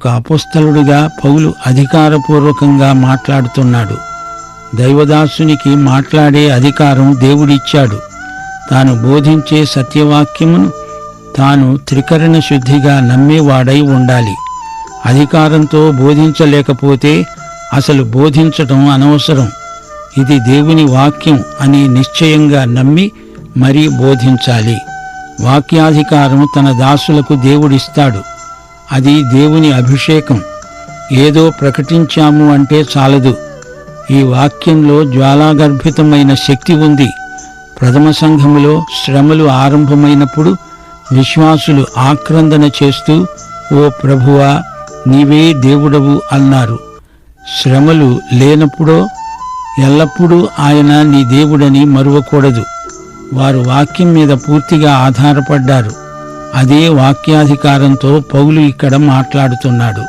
అపొస్తలుడిగా పౌలు అధికారపూర్వకంగా మాట్లాడుతున్నాడు. దైవదాసునికి మాట్లాడే అధికారం దేవుడిచ్చాడు. తాను బోధించే సత్యవాక్యమును తాను త్రికరణ శుద్ధిగా నమ్మేవాడై ఉండాలి. అధికారంతో బోధించలేకపోతే అసలు బోధించటం అనవసరం. ఇది దేవుని వాక్యం అని నిశ్చయంగా నమ్మి మరీ బోధించాలి. వాక్యాధికారం తన దాసులకు దేవుడిస్తాడు. అది దేవుని అభిషేకం. ఏదో ప్రకటించాము అంటే చాలదు. ఈ వాక్యంలో జ్వాలాగర్భితమైన శక్తి ఉంది. ప్రథమ సంఘములో శ్రమలు ఆరంభమైనప్పుడు విశ్వాసులు ఆక్రందన చేస్తూ, ఓ ప్రభువా, నీవే దేవుడవు అన్నారు. శ్రమలు లేనప్పుడో ఎల్లప్పుడూ ఆయన నీ దేవుడని మరువకూడదు. వారు వాక్యం మీద పూర్తిగా ఆధారపడ్డారు. అదే వాక్యాధికారంతో పౌలు ఇక్కడ మాట్లాడుతున్నాడు.